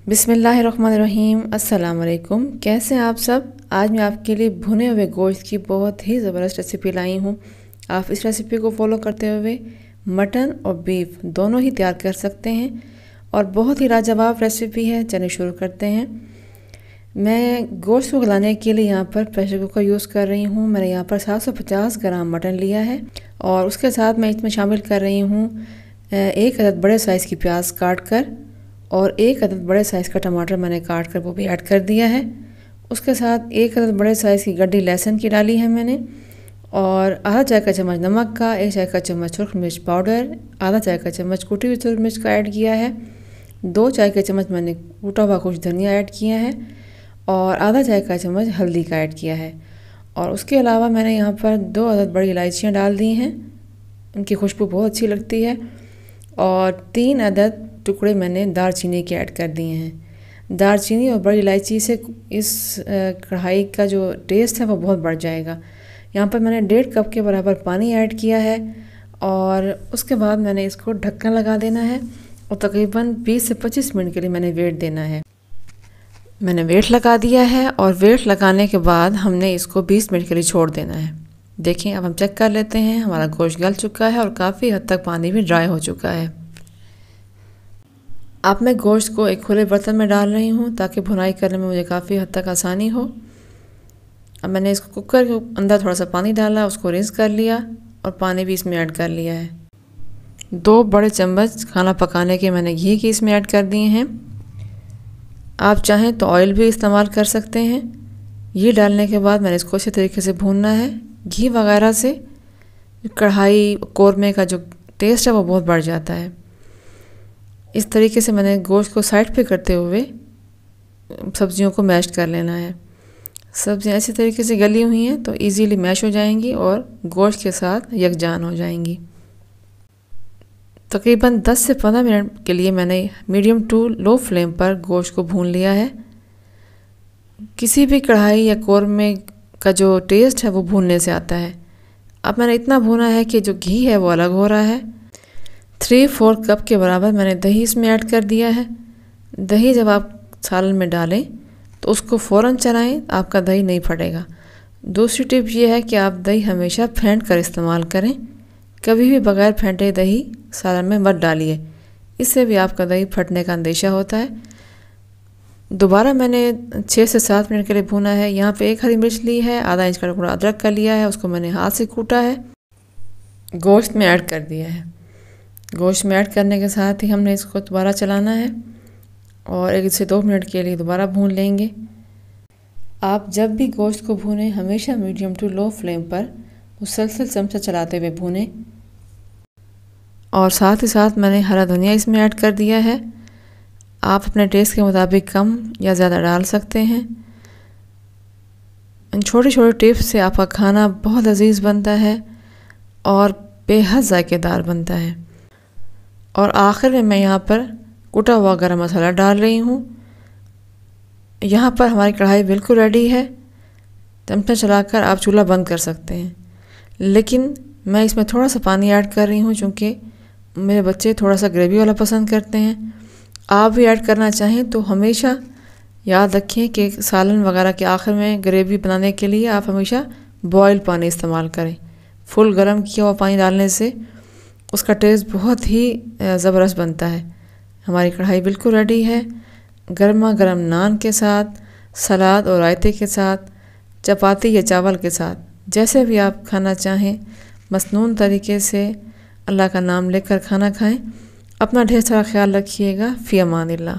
बिस्मिल्लाहिर्रहमानिर्रहीम। अस्सलाम वालेकुम। कैसे हैं आप सब। आज मैं आपके लिए भुने हुए गोश्त की बहुत ही ज़बरदस्त रेसिपी लाई हूँ। आप इस रेसिपी को फॉलो करते हुए मटन और बीफ दोनों ही तैयार कर सकते हैं और बहुत ही लाजवाब रेसिपी है। चलिए शुरू करते हैं। मैं गोश्त को गलाने के लिए यहाँ पर प्रेशर कुकर यूज़ कर रही हूँ। मैंने यहाँ पर 750 ग्राम मटन लिया है और उसके साथ मैं इसमें शामिल कर रही हूँ 1 अदद बड़े साइज़ की प्याज काट कर और 1 अदद बड़े साइज़ का टमाटर मैंने काट कर वो भी ऐड कर दिया है। उसके साथ 1 अदद बड़े साइज़ की गड्डी लहसुन की डाली है मैंने और आधा चाय का चम्मच नमक का, 1 चाय का चम्मच सुरख मिर्च पाउडर, आधा चाय का चम्मच कुटी हुई सुरख मिर्च का ऐड किया है। 2 चाय के चम्मच मैंने कूटा हुआ कुछ धनिया ऐड किया है और आधा चाय का चम्मच हल्दी का ऐड किया है। और उसके अलावा मैंने यहाँ पर 2 अदद बड़ी इलायचियाँ डाल दी हैं, उनकी खुशबू बहुत अच्छी लगती है। और 3 अदद टुकड़े मैंने दालचीनी के ऐड कर दिए हैं। दालचीनी और बड़ी इलायची से इस कढ़ाई का जो टेस्ट है वो बहुत बढ़ जाएगा। यहाँ पर मैंने 1.5 कप के बराबर पानी ऐड किया है और उसके बाद मैंने इसको ढक्कन लगा देना है और तकरीबन 20 से 25 मिनट के लिए मैंने वेट देना है। मैंने वेट लगा दिया है और वेट लगाने के बाद हमने इसको 20 मिनट के लिए छोड़ देना है। देखें, अब हम चेक कर लेते हैं। हमारा गोश्त गल चुका है और काफ़ी हद तक पानी भी ड्राई हो चुका है। अब मैं गोश्त को एक खुले बर्तन में डाल रही हूँ ताकि भुनाई करने में मुझे काफ़ी हद तक आसानी हो। अब मैंने इसको कुकर के अंदर थोड़ा सा पानी डाला, उसको रिंस कर लिया और पानी भी इसमें ऐड कर लिया है। 2 बड़े चम्मच खाना पकाने के मैंने घी के इसमें ऐड कर दिए हैं। आप चाहें तो ऑयल भी इस्तेमाल कर सकते हैं। ये डालने के बाद मैंने इसको अच्छे तरीके से भूनना है। घी वगैरह से कढ़ाई कौरमे का जो टेस्ट है वो बहुत बढ़ जाता है। इस तरीके से मैंने गोश्त को साइड पे करते हुए सब्जियों को मैश कर लेना है। सब्जियां ऐसे तरीके से गली हुई हैं तो इजीली मैश हो जाएंगी और गोश्त के साथ यकजान हो जाएंगी। तकरीबन 10 से 15 मिनट के लिए मैंने मीडियम टू लो फ्लेम पर गोश्त को भून लिया है। किसी भी कढ़ाई या कौरमे का जो टेस्ट है वो भूनने से आता है। अब मैंने इतना भूना है कि जो घी है वो अलग हो रहा है। 3/4 कप के बराबर मैंने दही इसमें ऐड कर दिया है। दही जब आप सालन में डालें तो उसको फ़ौरन चलाएं, आपका दही नहीं फटेगा। दूसरी टिप ये है कि आप दही हमेशा फेंट कर इस्तेमाल करें। कभी भी बगैर फेंटे दही सालन में मत डालिए, इससे भी आपका दही फटने का अंदेशा होता है। दोबारा मैंने 6 से 7 मिनट के लिए भूना है। यहाँ पे 1 हरी मिर्च ली है, आधा इंच का टुकड़ा अदरक का लिया है, उसको मैंने हाथ से कूटा है, गोश्त में ऐड कर दिया है। गोश्त में ऐड करने के साथ ही हमने इसको दोबारा चलाना है और 1 से 2 मिनट के लिए दोबारा भून लेंगे। आप जब भी गोश्त को भूनें हमेशा मीडियम टू लो फ्लेम पर मुसलसल चमचा चलाते हुए भूनें। और साथ ही साथ मैंने हरा धनिया इसमें ऐड कर दिया है। आप अपने टेस्ट के मुताबिक कम या ज़्यादा डाल सकते हैं। इन छोटे छोटे टिप्स से आपका खाना बहुत लजीज बनता है और बेहद जायकेदार बनता है। और आखिर में मैं यहाँ पर कुटा हुआ गरम मसाला डाल रही हूँ। यहाँ पर हमारी कढ़ाई बिल्कुल रेडी है। चमचा चलाकर आप चूल्हा बंद कर सकते हैं, लेकिन मैं इसमें थोड़ा सा पानी ऐड कर रही हूँ क्योंकि मेरे बच्चे थोड़ा सा ग्रेवी वाला पसंद करते हैं। आप भी ऐड करना चाहें तो हमेशा याद रखें कि सालन वगैरह के आखिर में ग्रेवी बनाने के लिए आप हमेशा बॉयल पानी इस्तेमाल करें। फुल गर्म किया हुआ पानी डालने से उसका टेस्ट बहुत ही ज़बरदस्त बनता है। हमारी कढ़ाई बिल्कुल रेडी है। गर्मा गर्म नान के साथ, सलाद और रायते के साथ, चपाती या चावल के साथ, जैसे भी आप खाना चाहें मसनून तरीके से अल्लाह का नाम लेकर खाना खाएं। अपना ढेर सारा ख्याल रखिएगा। फ़ी अमानिल्लाह।